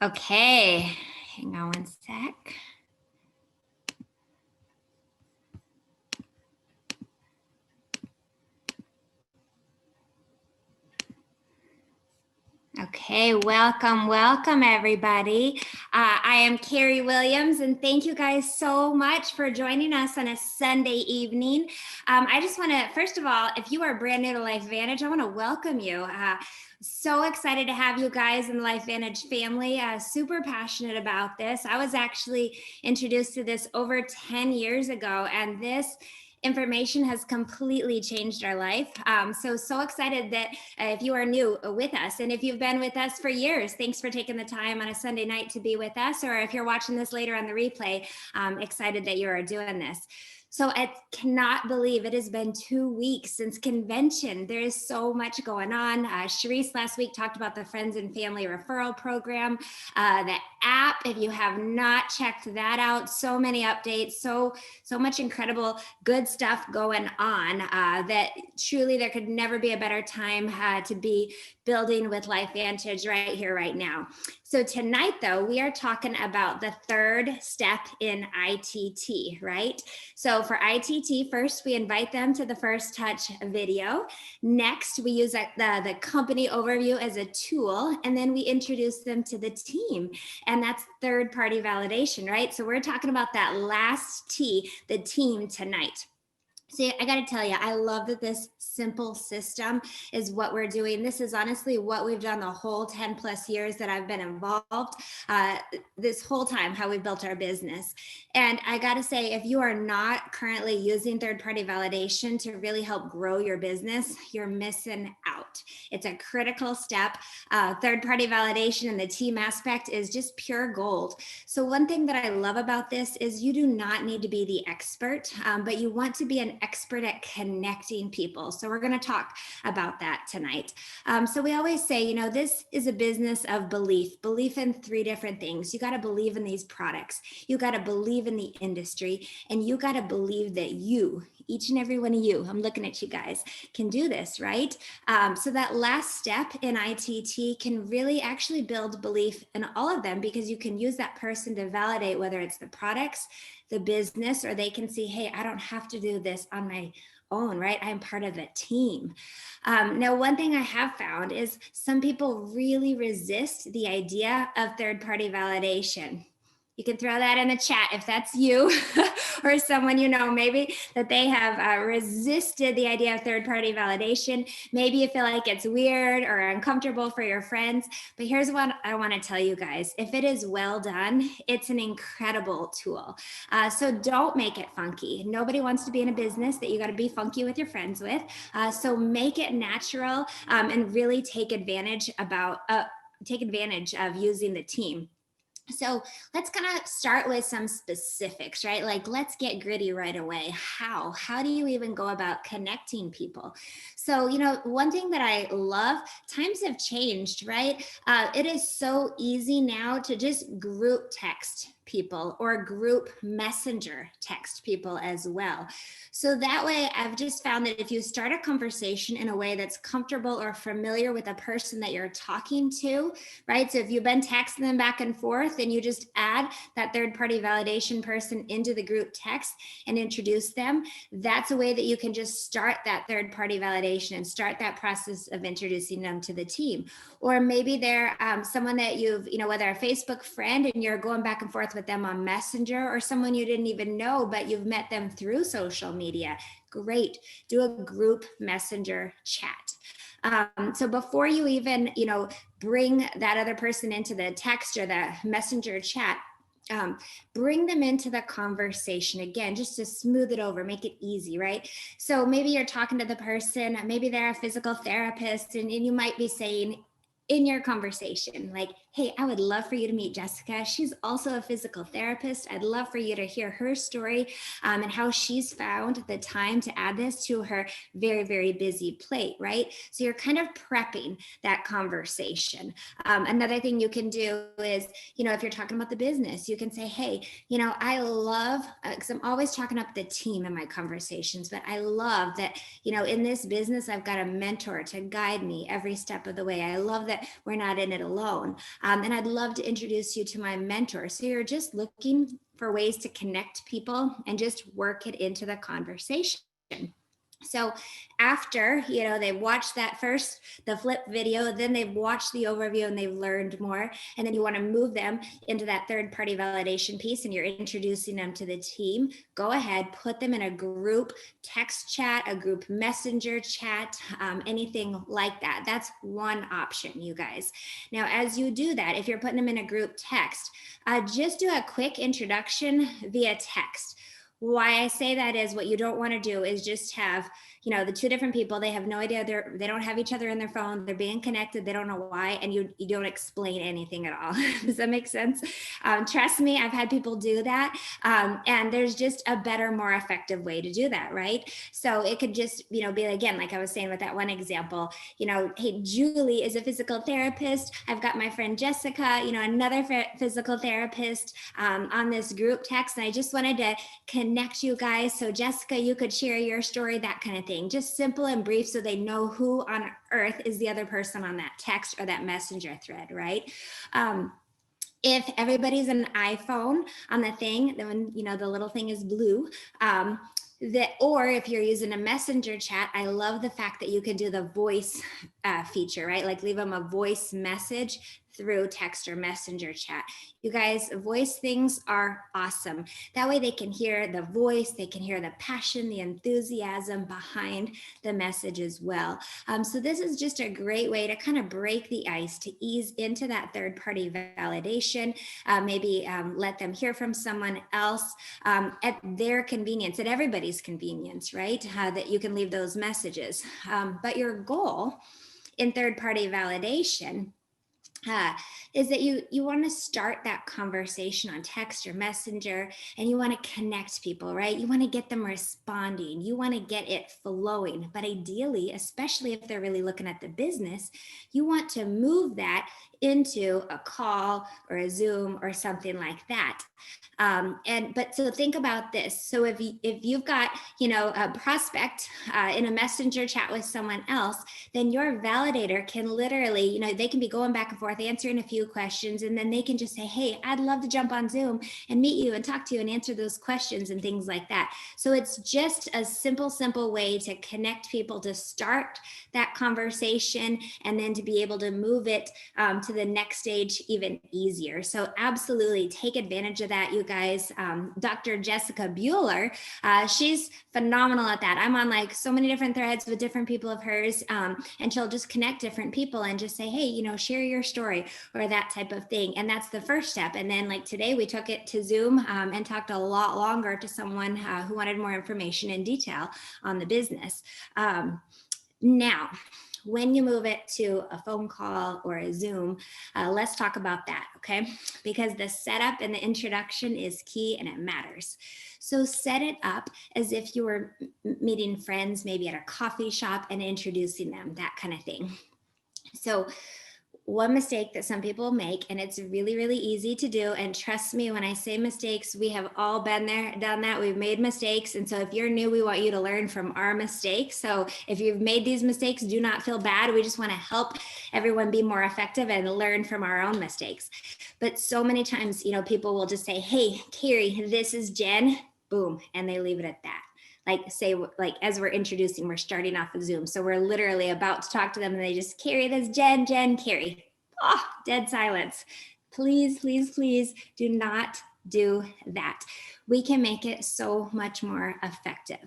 Okay, hang on one sec. Okay, welcome everybody. I am Carrie Williams, and thank you guys so much for joining us on a Sunday evening. I just want to, first of all, if you are brand new to LifeVantage, I want to welcome you. So excited to have you guys in the LifeVantage family. Super passionate about this. I was actually introduced to this over 10 years ago, and this information has completely changed our life. So excited that if you are new with us, and if you've been with us for years, thanks for taking the time on a Sunday night to be with us, or if you're watching this later on the replay, excited that you are doing this. So I cannot believe it has been 2 weeks since convention. There is so much going on. Sharice last week talked about the Friends and Family Referral Program, the app. If you have not checked that out, so many updates, so much incredible good stuff going on that truly there could never be a better time to be building with LifeVantage right here, right now. So tonight, though, we are talking about the third step in ITT, right? So for ITT, first, we invite them to the First Touch video. Next, we use the company overview as a tool, and then we introduce them to the team. And that's third-party validation, right? So we're talking about that last T, the team, tonight. See, I got to tell you, I love that this simple system is what we're doing. This is honestly what we've done the whole 10 plus years that I've been involved, this whole time, how we built our business. And I got to say, if you are not currently using third-party validation to really help grow your business, you're missing out. It's a critical step. Third-party validation and the team aspect is just pure gold. So one thing that I love about this is you do not need to be the expert, but you want to be an expert at connecting people. So we're going to talk about that tonight. So we always say, you know, this is a business of belief in 3 different things. You got to believe in these products. You got to believe in the industry, and you got to believe that you, each and every one of you, I'm looking at you guys, can do this, right? So that last step in ITT can really actually build belief in all of them, because you can use that person to validate whether it's the products, the business, or they can see, hey, I don't have to do this on my own, right? I'm part of a team. Now, one thing I have found is some people really resist the idea of third-party validation. You can throw that in the chat if that's you or someone you know, maybe that they have resisted the idea of third-party validation. Maybe you feel like it's weird or uncomfortable for your friends, but here's what I want to tell you guys. If it is well done, it's an incredible tool. So don't make it funky. Nobody wants to be in a business that you got to be funky with your friends with. So make it natural and really take advantage of using the team. So let's kind of start with some specifics, right? Like, let's get gritty right away. How do you even go about connecting people? So, you know, one thing that I love, times have changed, right? It is so easy now to just group text people or group messenger text people as well. So that way, I've just found that if you start a conversation in a way that's comfortable or familiar with the person that you're talking to, right? So if you've been texting them back and forth, and you just add that third-party validation person into the group text and introduce them, that's a way that you can just start that third-party validation and start that process of introducing them to the team. Or maybe they're someone that you've, you know, whether a Facebook friend and you're going back and forth with them on Messenger, or someone you didn't even know, but you've met them through social media. Great. Do a group messenger chat. So before you even, you know, bring that other person into the text or the messenger chat, bring them into the conversation again, just to smooth it over, make it easy, right? So maybe you're talking to the person, maybe they're a physical therapist, and you might be saying in your conversation, like, hey, I would love for you to meet Jessica. She's also a physical therapist. I'd love for you to hear her story and how she's found the time to add this to her very, very busy plate, right? So you're kind of prepping that conversation. Another thing you can do is, you know, if you're talking about the business, you can say, hey, you know, I love, because I'm always talking up the team in my conversations, but I love that, you know, in this business, I've got a mentor to guide me every step of the way. I love that that we're not in it alone. And I'd love to introduce you to my mentor. So you're just looking for ways to connect people and just work it into the conversation. So after, they've watched the flip video, then they've watched the overview and they've learned more. And then you want to move them into that third party validation piece and you're introducing them to the team. Go ahead, put them in a group text chat, a group messenger chat, anything like that. That's one option, you guys. Now, as you do that, if you're putting them in a group text, just do a quick introduction via text. Why I say that is what you don't want to do is just have, the two different people, they have no idea, they don't have each other in their phone, they're being connected, they don't know why, and you don't explain anything at all. Does that make sense? Trust me, I've had people do that, and there's just a better, more effective way to do that, right? So it could just, be again, like I was saying with that one example, hey, Julie is a physical therapist, I've got my friend Jessica, another physical therapist on this group text, and I just wanted to connect you guys. So Jessica, you could share your story, that kind of thing. Just simple and brief so they know who on earth is the other person on that text or that messenger thread, right? If everybody's an iPhone on the thing, then when, the little thing is blue, or if you're using a messenger chat, I love the fact that you can do the voice feature, right? Like leave them a voice message through text or messenger chat. You guys, voice things are awesome. That way they can hear the voice, they can hear the passion, the enthusiasm behind the message as well. So this is just a great way to kind of break the ice, to ease into that third party validation, maybe let them hear from someone else at their convenience, at everybody's convenience, right? That you can leave those messages. But your goal in third party validation is that you want to start that conversation on text or messenger, and you want to connect people, right? You want to get them responding. You want to get it flowing. But ideally, especially if they're really looking at the business, you want to move that into a call or a Zoom or something like that. So think about this. So if you've got, a prospect in a messenger chat with someone else, then your validator can literally, they can be going back and forth, answering a few questions, and then they can just say, hey, I'd love to jump on Zoom and meet you and talk to you and answer those questions and things like that. So it's just a simple way to connect people, to start that conversation, and then to be able to move it to the next stage even easier. So absolutely take advantage of that, you guys. Dr. Jessica Bueller, she's phenomenal at that. I'm on like so many different threads with different people of hers, and she'll just connect different people and just say, hey, share your story or that type of thing. And that's the first step. And then like today we took it to Zoom and talked a lot longer to someone who wanted more information in detail on the business. Now, when you move it to a phone call or a Zoom, let's talk about that, okay? Because the setup and the introduction is key and it matters. So set it up as if you were meeting friends, maybe at a coffee shop, and introducing them, that kind of thing. So one mistake that some people make, and it's really easy to do, and trust me when I say mistakes, we have all been there, done that, we've made mistakes. And so if you're new, we want you to learn from our mistakes. So if you've made these mistakes, do not feel bad. We just want to help everyone be more effective and learn from our own mistakes. But so many times, people will just say, hey, Carrie, this is Jen, boom, and they leave it at that. Like as we're introducing, we're starting off a Zoom. So we're literally about to talk to them and they just, Carrie, this Jen, Carrie. Oh, dead silence. Please do not do that. We can make it so much more effective.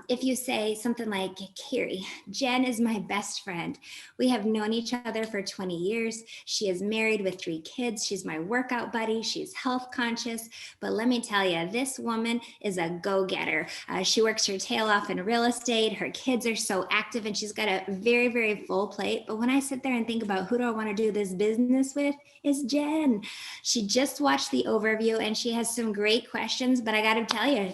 If you say something like, Carrie, Jen is my best friend. We have known each other for 20 years. She is married with 3 kids. She's my workout buddy. She's health conscious. But let me tell you, this woman is a go-getter. She works her tail off in real estate. Her kids are so active and she's got a very full plate. But when I sit there and think about who do I want to do this business with, it's Jen. She just watched the overview and she has some great questions, but I got to tell you,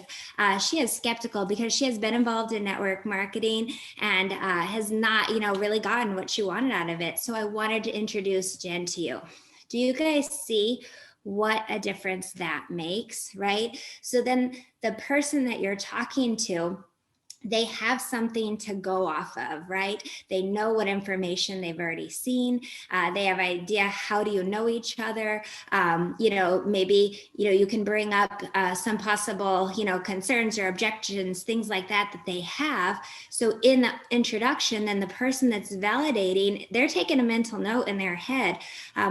she is skeptical because she has been involved in network marketing and has not, really gotten what she wanted out of it. So I wanted to introduce Jen to you. Do you guys see what a difference that makes, right? So then the person that you're talking to they have something to go off of, right? They know what information they've already seen. They have idea, how do you know each other? Maybe, you can bring up some possible, concerns or objections, things like that they have. So in the introduction, then the person that's validating, they're taking a mental note in their head.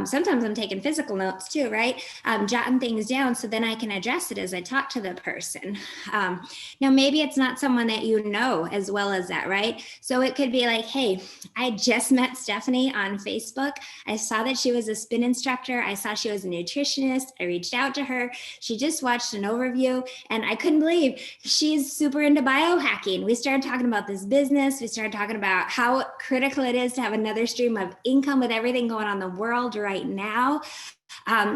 Sometimes I'm taking physical notes too, right? Jotting things down so then I can address it as I talk to the person. Now, maybe it's not someone that you know as well as that, right? So it could be like, hey, I just met Stephanie on Facebook. I saw that she was a spin instructor. I saw she was a nutritionist. I reached out to her. She just watched an overview and I couldn't believe she's super into biohacking. We started talking about this business. We started talking about how critical it is to have another stream of income with everything going on in the world right now.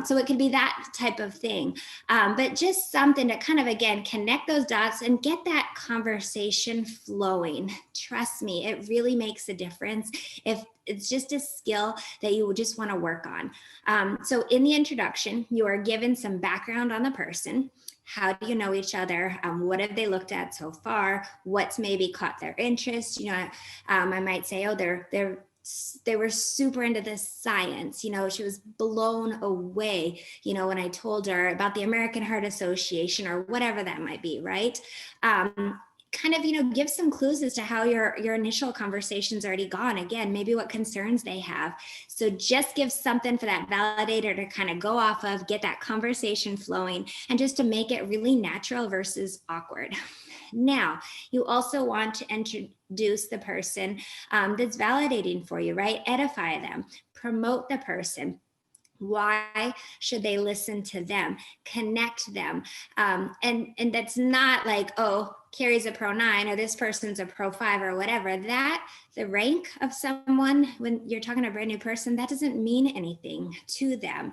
So it could be that type of thing, but just something to kind of, again, connect those dots and get that conversation flowing. Trust me, it really makes a difference if it's just a skill that you just want to work on. So in the introduction, you are given some background on the person. How do you know each other? What have they looked at so far? What's maybe caught their interest? I might say, oh, they were super into this science. She was blown away, when I told her about the American Heart Association or whatever that might be, right? Kind of, give some clues as to how your initial conversation's already gone. Again, maybe what concerns they have. So just give something for that validator to kind of go off of, get that conversation flowing, and just to make it really natural versus awkward. Now, you also want to introduce the person that's validating for you, right? Edify them, promote the person. Why should they listen to them? Connect them. And that's not like, oh, Carrie's a pro 9 or this person's a pro 5 or whatever. That the rank of someone, when you're talking to a brand new person, that doesn't mean anything to them.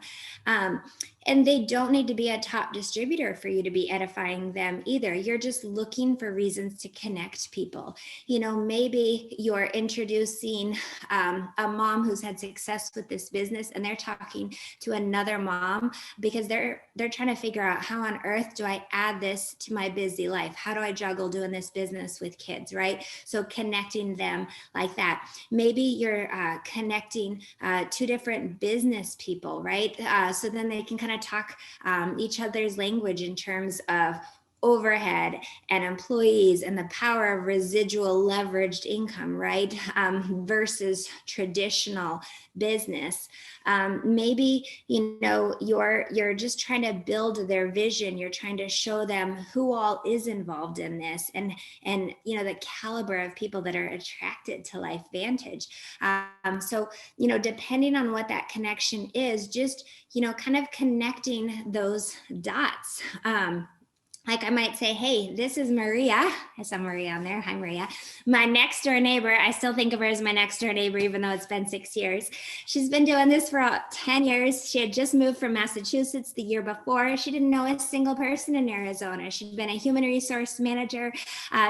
And they don't need to be a top distributor for you to be edifying them either. You're just looking for reasons to connect people. Maybe you're introducing a mom who's had success with this business and they're talking to another mom because they're trying to figure out, how on earth do I add this to my busy life? How do I juggle doing this business with kids, right? So connecting them like that. Maybe you're connecting two different business people, right? So then they can kind of talk each other's language in terms of overhead and employees and the power of residual leveraged income, right? Versus traditional business. Maybe, you're just trying to build their vision. You're trying to show them who all is involved in this and the caliber of people that are attracted to LifeVantage. So, depending on what that connection is, just, kind of connecting those dots. Like I might say, hey, this is Maria. I saw Maria on there. Hi, Maria. My next door neighbor. I still think of her as my next door neighbor, even though it's been 6 years. She's been doing this for 10 years. She had just moved from Massachusetts the year before. She didn't know a single person in Arizona. She'd been a human resource manager.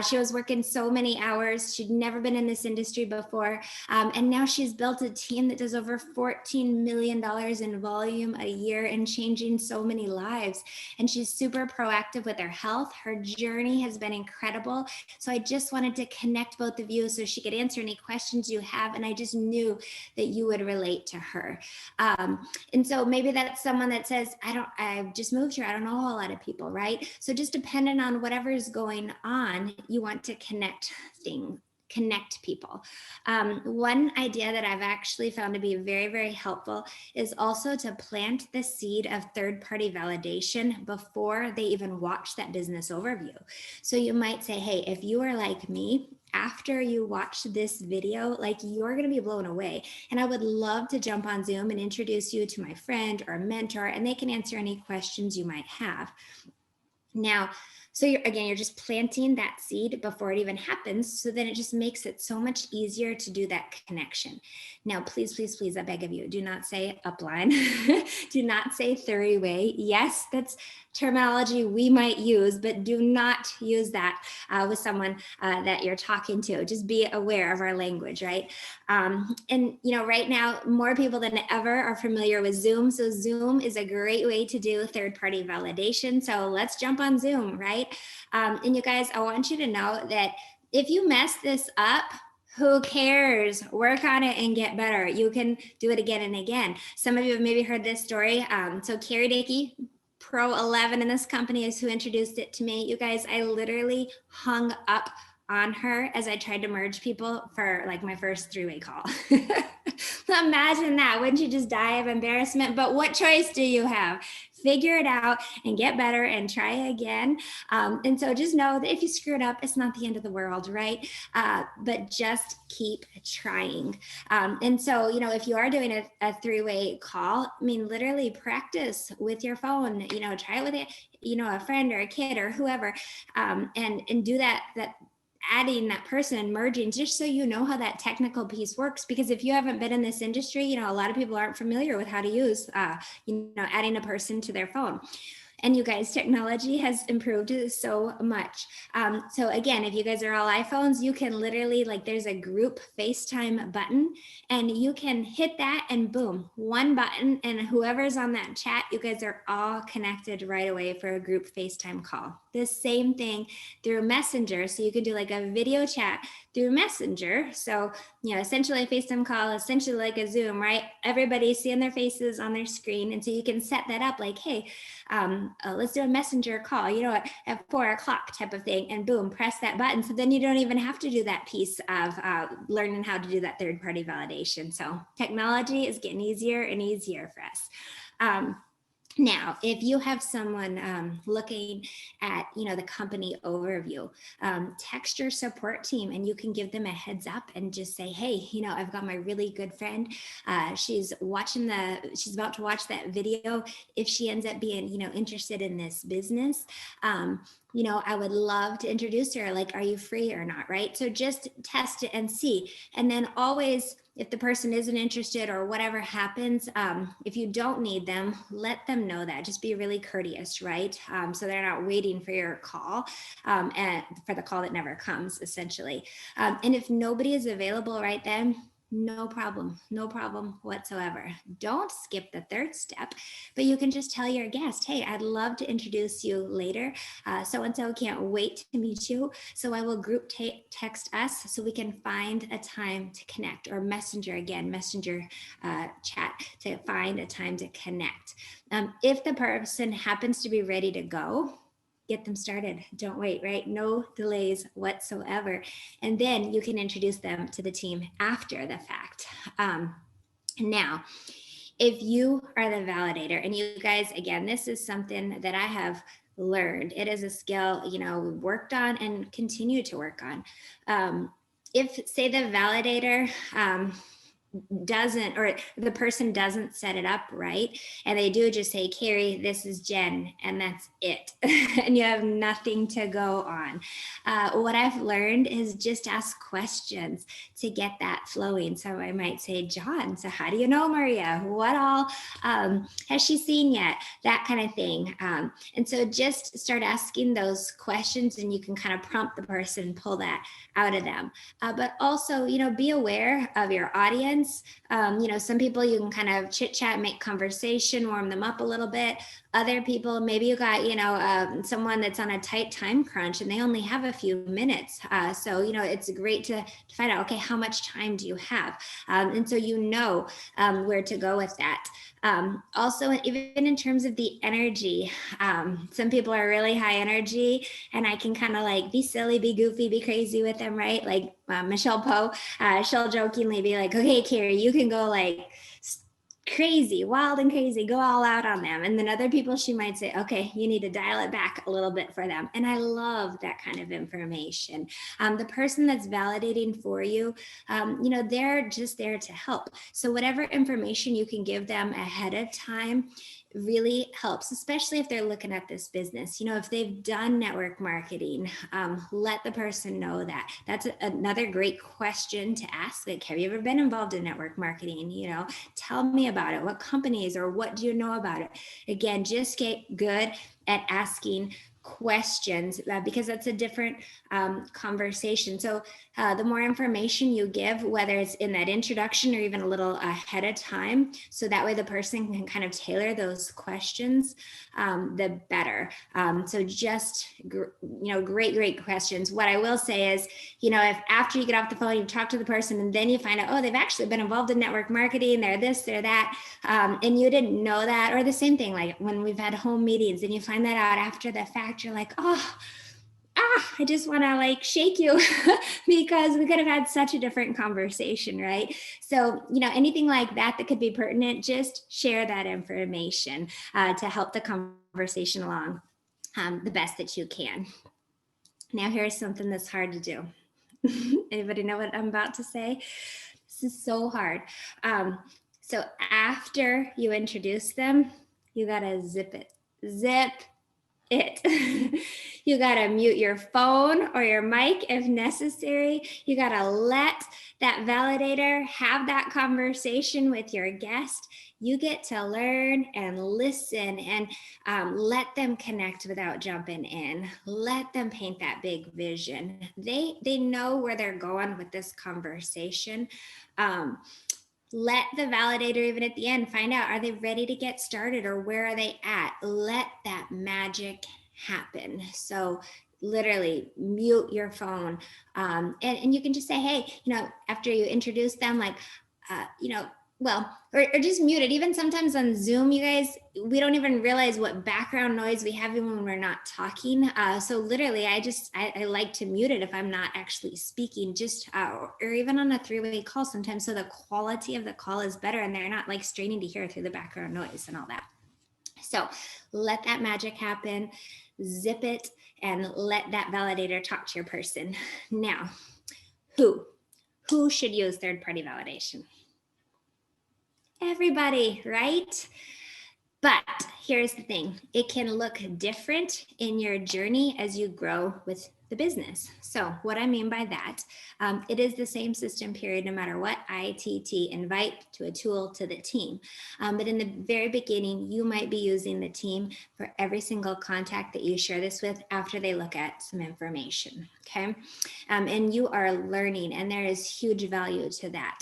She was working so many hours. She'd never been in this industry before. And now she's built a team that does over $14 million in volume a year and changing so many lives. And she's super proactive with her health. Her journey has been incredible. So I just wanted to connect both of you so she could answer any questions you have. And I just knew that you would relate to her. And so maybe that's someone that says, I've just moved here. I don't know a whole lot of people, right? So just depending on whatever is going on, you want to connect people. One idea that I've actually found to be very, very helpful is also to plant the seed of third-party validation before they even watch that business overview. So you might say, hey, if you are like me, after you watch this video, like, you're going to be blown away. And I would love to jump on Zoom and introduce you to my friend or mentor, and they can answer any questions you might have. Now, so you're just planting that seed before it even happens. So then it just makes it so much easier to do that connection. Now, please, please, please, I beg of you, do not say upline. Do not say three-way. Yes, that's terminology we might use, but do not use that with someone that you're talking to. Just be aware of our language, right? And right now, more people than ever are familiar with Zoom. So Zoom is a great way to do third-party validation. So let's jump on Zoom, right? And you guys, I want you to know that if you mess this up, who cares? Work on it and get better. You can do it again and again. Some of you have maybe heard this story. So Carrie Dickey, Pro 11 in this company, is who introduced it to me. You guys, I literally hung up on her as I tried to merge people for like my first 3-way call. Imagine that. Wouldn't you just die of embarrassment? But what choice do you have? Figure it out and get better and try again. And so just know that if you screw it up, it's not the end of the world, right? But just keep trying. And so, if you are doing a 3-way call, I mean, literally practice with your phone, try it with a friend or a kid or whoever, and do that adding that person and merging, just so you know how that technical piece works. Because if you haven't been in this industry, a lot of people aren't familiar with how to use, adding a person to their phone. And you guys, technology has improved so much. So again, if you guys are all iPhones, you can literally, there's a group FaceTime button, and you can hit that and boom, one button, and whoever's on that chat, you guys are all connected right away for a group FaceTime call. The same thing through Messenger. So you can do a video chat through Messenger. So, essentially a FaceTime call, essentially like a Zoom, right? Everybody's seeing their faces on their screen. And so you can set that up hey, let's do a messenger call, at 4:00 type of thing, and boom, press that button. So then you don't even have to do that piece of learning how to do that third-party validation. So technology is getting easier and easier for us. Now, if you have someone looking at, the company overview, text your support team, and you can give them a heads up and just say, hey, I've got my really good friend. She's about to watch that video. If she ends up being, interested in this business, I would love to introduce her. Are you free or not? Right. So just test it and see. And then always, if the person isn't interested or whatever happens, if you don't need them, let them know that. Just be really courteous, right? So they're not waiting for your call, and for the call that never comes, essentially. And if nobody is available right then, no problem whatsoever. Don't skip the third step, but you can just tell your guest, hey, I'd love to introduce you later. So-and-so can't wait to meet you. So I will group text us so we can find a time to connect, or messenger chat to find a time to connect. If the person happens to be ready to go, get them started. Don't wait, right? No delays whatsoever. And then you can introduce them to the team after the fact. Now, if you are the validator, and you guys, again, this is something that I have learned. It is a skill, worked on and continue to work on. If, say, the validator doesn't, or the person doesn't set it up right, and they do just say, Carrie, this is Jen, and that's it, and you have nothing to go on, what I've learned is just ask questions to get that flowing. So I might say, John, so how do you know Maria? What all has she seen yet? That kind of thing. And so just start asking those questions, and you can kind of prompt the person, pull that out of them. But also, be aware of your audience. Some people you can kind of chit chat, make conversation, warm them up a little bit. Other people, maybe you got, someone that's on a tight time crunch and they only have a few minutes. So, it's great to find out, okay, how much time do you have? And so, where to go with that. Also, even in terms of the energy, some people are really high energy, and I can kind of be silly, be goofy, be crazy with them, right? Michelle Poe, she'll jokingly be like, okay, Carrie, you can go crazy, wild and crazy, go all out on them. And then other people, she might say, okay, you need to dial it back a little bit for them. And I love that kind of information. The person that's validating for you, they're just there to help. So whatever information you can give them ahead of time really helps, especially if they're looking at this business. If they've done network marketing, let the person know that. That's another great question to ask. Have you ever been involved in network marketing? Tell me about it. What companies, or what do you know about it? Again, just get good at asking questions because that's a different conversation. So the more information you give, whether it's in that introduction or even a little ahead of time, so that way the person can kind of tailor those questions, the better. So just, great questions. What I will say is, if after you get off the phone, you talk to the person and then you find out, oh, they've actually been involved in network marketing, they're this, they're that, and you didn't know that, or the same thing, like when we've had home meetings and you find that out after the fact, you're like, I just want to like shake you because we could have had such a different conversation, right? So, anything like that could be pertinent, just share that information to help the conversation along the best that you can. Now, here's something that's hard to do. Anybody know what I'm about to say? This is so hard. So after you introduce them, you gotta zip it. You gotta mute your phone or your mic if necessary. You gotta let that validator have that conversation with your guest. You get to learn and listen and let them connect without jumping in. Let them paint that big vision. They know where they're going with this conversation. Let the validator, even at the end, find out, are they ready to get started or where are they at? Let that magic happen. So literally mute your phone. And you can just say, hey, after you introduce them, like, or just mute it. Even sometimes on Zoom, you guys, we don't even realize what background noise we have even when we're not talking. So literally, I like to mute it if I'm not actually speaking, just or even on a three-way call sometimes, so the quality of the call is better and they're not like straining to hear through the background noise and all that. So let that magic happen, zip it, and let that validator talk to your person. Now, who should use third-party validation? Everybody, right? But here's the thing, it can look different in your journey as you grow with the business. So what I mean by that, it is the same system period, no matter what ITT invite to a tool to the team. But in the very beginning, you might be using the team for every single contact that you share this with after they look at some information, okay? And you are learning, and there is huge value to that.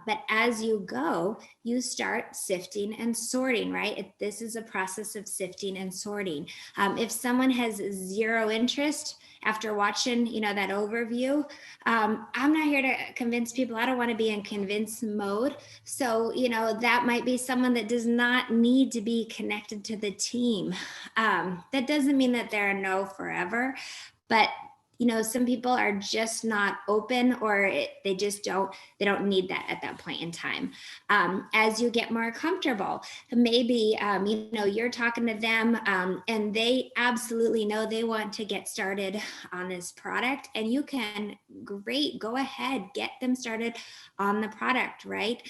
But as you go, you start sifting and sorting, right? This is a process of sifting and sorting. If someone has zero interest after watching, that overview, I'm not here to convince people. I don't want to be in convince mode. So, that might be someone that does not need to be connected to the team. That doesn't mean that they're a no forever, but some people are just not open, or they don't need that at that point in time. As you get more comfortable, maybe, you're talking to them and they absolutely know they want to get started on this product, and you can, great, go ahead, get them started on the product, right?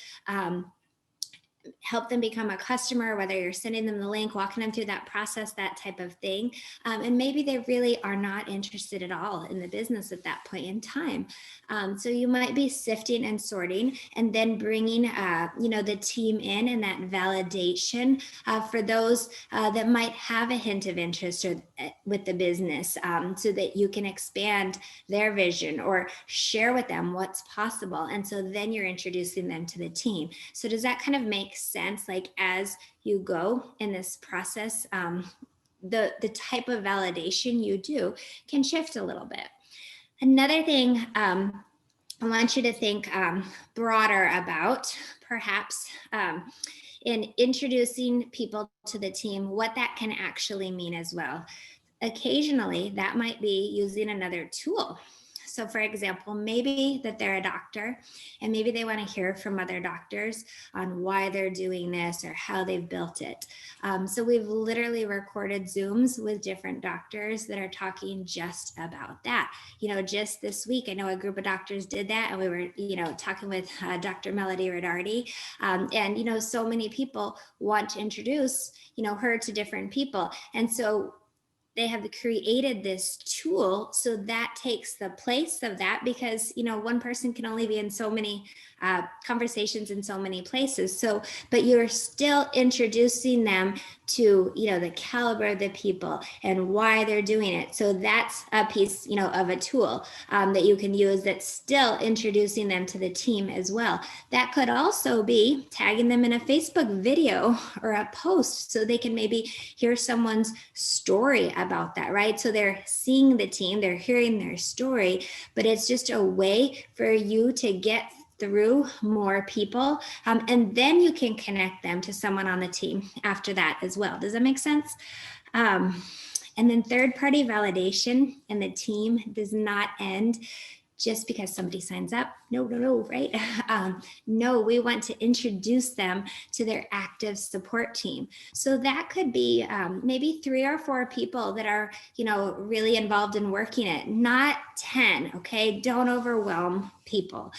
Help them become a customer, whether you're sending them the link, walking them through that process, that type of thing. And maybe they really are not interested at all in the business at that point in time. So you might be sifting and sorting, and then bringing, the team in and that validation for those that might have a hint of interest with the business, so that you can expand their vision or share with them what's possible. And so then you're introducing them to the team. So does that kind of make sense? Like as you go in this process, the type of validation you do can shift a little bit. Another thing I want you to think broader about, perhaps in introducing people to the team, what that can actually mean as well. Occasionally, that might be using another tool. So for example, maybe that they're a doctor and maybe they want to hear from other doctors on why they're doing this or how they've built it. So we've literally recorded Zooms with different doctors that are talking just about that. Just this week, I know a group of doctors did that, and we were, talking with Dr. Melody Rodarty. And, so many people want to introduce, her to different people. And so they have created this tool, so that takes the place of that, because one person can only be in so many conversations in so many places. So, but you're still introducing them to the caliber of the people and why they're doing it. So that's a piece of a tool that you can use, that's still introducing them to the team as well. That could also be tagging them in a Facebook video or a post, so they can maybe hear someone's story about that, right? So they're seeing the team, they're hearing their story, but it's just a way for you to get through more people, and then you can connect them to someone on the team after that as well. Does that make sense? And then third-party validation in the team does not end just because somebody signs up. No, right? No, we want to introduce them to their active support team. So that could be maybe 3 or 4 people that are, really involved in working it, not 10, okay? Don't overwhelm people.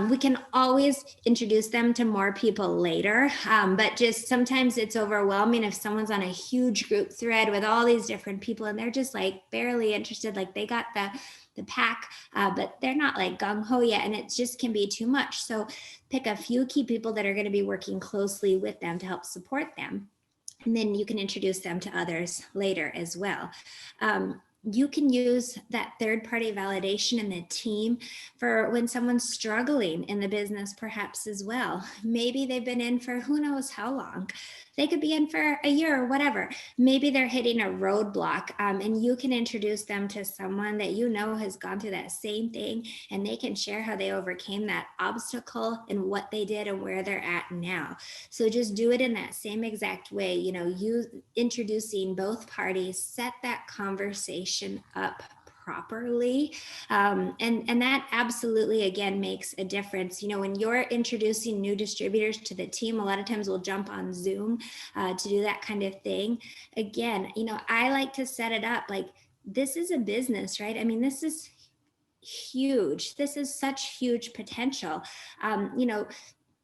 We can always introduce them to more people later, but just sometimes it's overwhelming if someone's on a huge group thread with all these different people and they're just like barely interested, like they got the pack, but they're not like gung-ho yet, and it just can be too much. So pick a few key people that are going to be working closely with them to help support them, and then you can introduce them to others later as well. You can use that third-party validation in the team for when someone's struggling in the business, perhaps as well. Maybe they've been in for who knows how long. They could be in for a year or whatever. Maybe they're hitting a roadblock, and you can introduce them to someone that has gone through that same thing, and they can share how they overcame that obstacle and what they did and where they're at now. So just do it in that same exact way, you introducing both parties, set that conversation up properly, and that absolutely again makes a difference. When you're introducing new distributors to the team, a lot of times we'll jump on Zoom to do that kind of thing. Again, I like to set it up like this is a business, right? I mean, this is huge. This is such huge potential.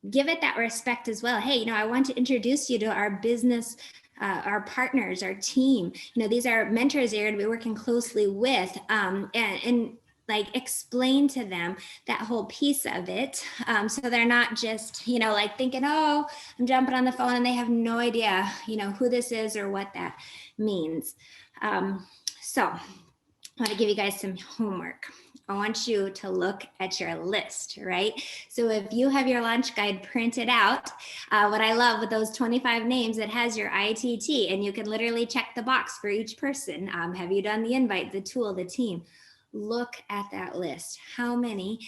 Give it that respect as well. Hey, I want to introduce you to our business, our partners, our team. These are mentors you're going to be working closely with, and like explain to them that whole piece of it, so they're not just like thinking, oh, I'm jumping on the phone, and they have no idea who this is or what that means. So I want to give you guys some homework. I want you to look at your list, right? So if you have your launch guide printed out, what I love with those 25 names, it has your ITT, and you can literally check the box for each person. Have you done the invite, the tool, the team? Look at that list. How many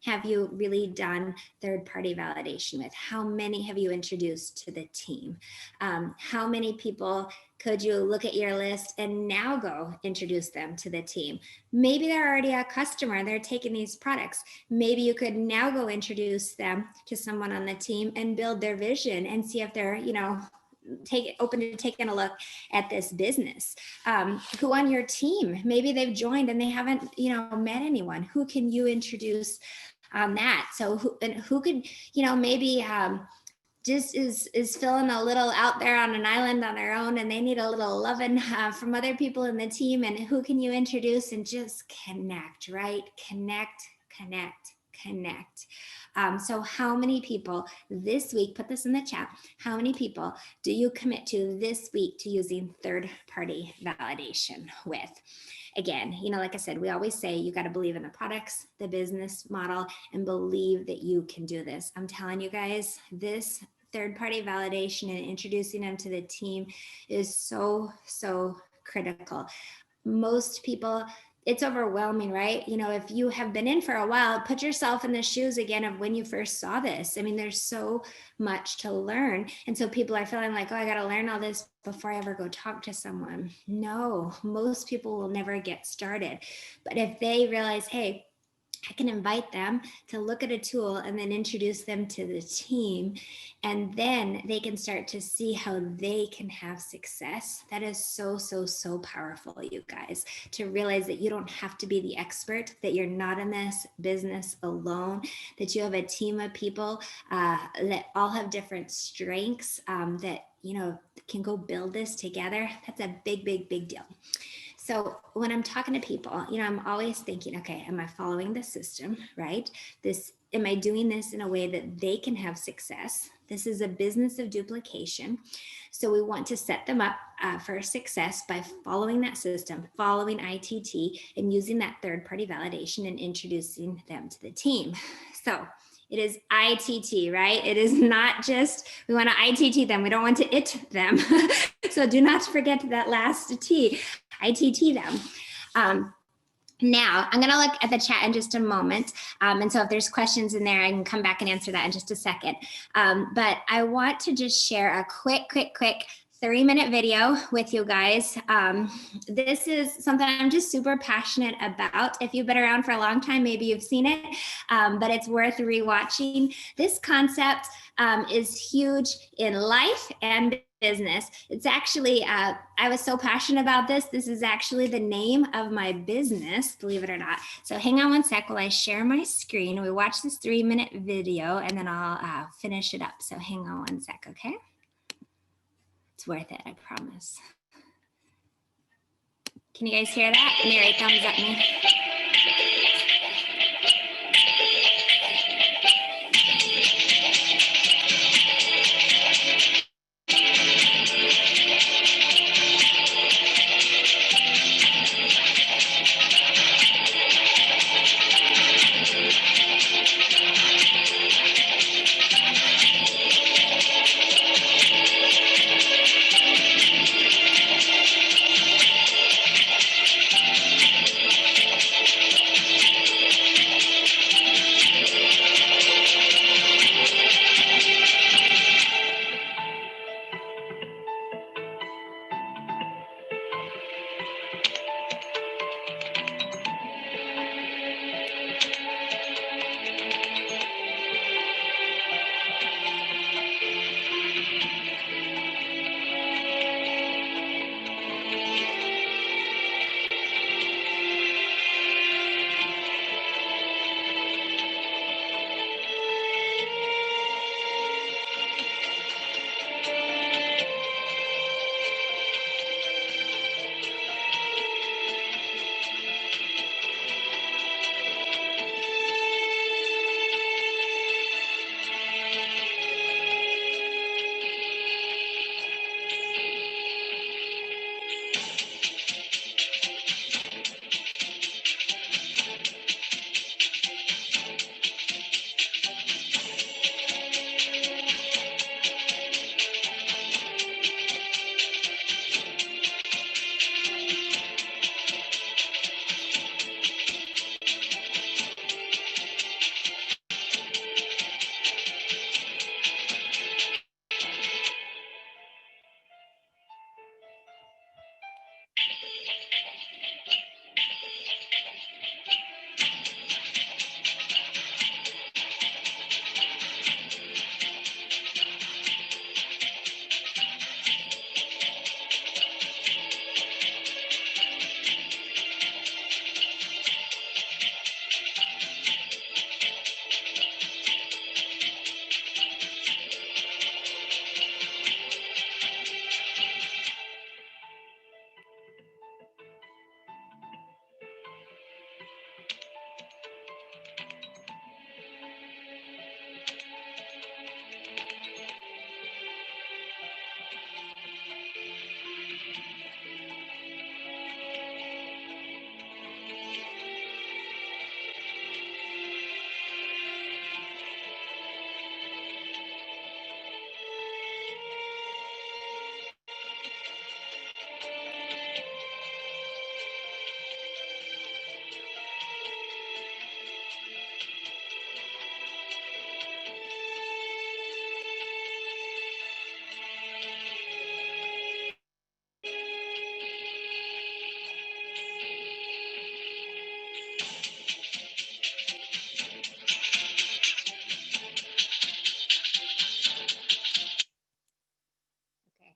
have you really done third-party validation with? How many have you introduced to the team? How many people could you look at your list and now go introduce them to the team? Maybe they're already a customer, they're taking these products. Maybe you could now go introduce them to someone on the team and build their vision and see if they're, open to taking a look at this business. Who on your team, maybe they've joined and they haven't, met anyone. Who can you introduce on that? So who could, maybe just is feeling a little out there on an island on their own, and they need a little loving from other people in the team, and who can you introduce and just connect, right? Connect. So how many people this week, put this in the chat, how many people do you commit to this week to using third-party validation with? Again, like I said, we always say you got to believe in the products, the business model, and believe that you can do this. I'm telling you guys, this third-party validation and introducing them to the team is so critical. Most people, it's overwhelming, right? If you have been in for a while, put yourself in the shoes again of when you first saw this. I mean, there's so much to learn. And so people are feeling like, oh, I got to learn all this before I ever go talk to someone. No, most people will never get started. But if they realize, hey, I can invite them to look at a tool and then introduce them to the team. And then they can start to see how they can have success. That is so, so, so powerful, you guys, to realize that you don't have to be the expert, that you're not in this business alone, that you have a team of people that all have different strengths that, can go build this together. That's a big, big, big deal. So when I'm talking to people, I'm always thinking, okay, am I following the system, right? Am I doing this in a way that they can have success? This is a business of duplication. So we want to set them up for success by following that system, following ITT, and using that third-party validation and introducing them to the team. So it is ITT, right? It is not just, we want to ITT them. We don't want to IT them. So do not forget that last T, ITT them. Now, I'm going to look at the chat in just a moment. And so if there's questions in there, I can come back and answer that in just a second. But I want to just share a quick 3-minute video with you guys. This is something I'm just super passionate about. If you've been around for a long time, maybe you've seen it, but it's worth rewatching. This concept is huge in life and business. It's actually, I was so passionate about this. This is actually the name of my business, believe it or not. So hang on one sec while I share my screen. We watch this 3-minute video and then I'll finish it up. So hang on one sec, okay? It's worth it, I promise. Can you guys hear that? Mary, thumbs up me.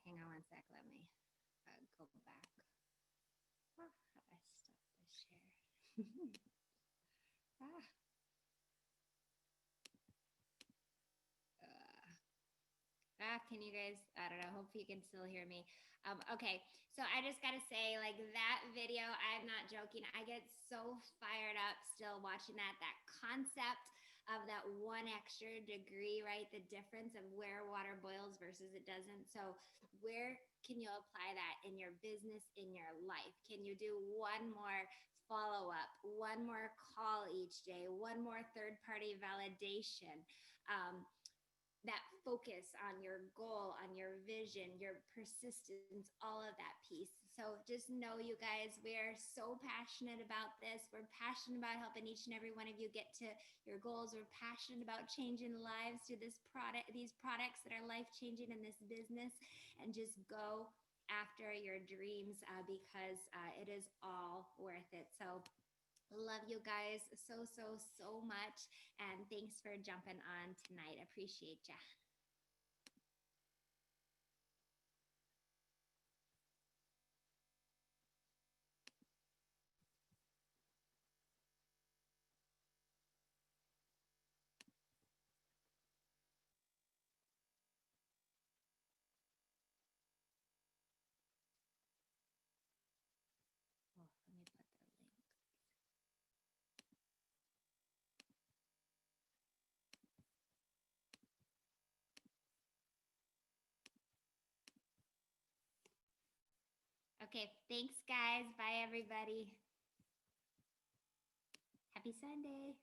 hang on one sec. Let me go back. Oh, how do I stop this share? ah. Can you guys, I don't know, hopefully you can still hear me. Okay, so I just gotta say, like, that video, I'm not joking, I get so fired up still watching that concept of that 1 extra degree, right? The difference of where water boils versus it doesn't. So where can you apply that in your business, in your life? Can you do one more follow up, one more call each day, one more third party validation? That focus on your goal, on your vision, your persistence, all of that piece. So just know, you guys, we are so passionate about this. We're passionate about helping each and every one of you get to your goals. We're passionate about changing lives through these products that are life-changing in this business, and just go after your dreams because it is all worth it. So love you guys so much. And thanks for jumping on tonight. Appreciate ya. Oh, let me put the link. Okay, thanks guys. Bye everybody. Happy Sunday.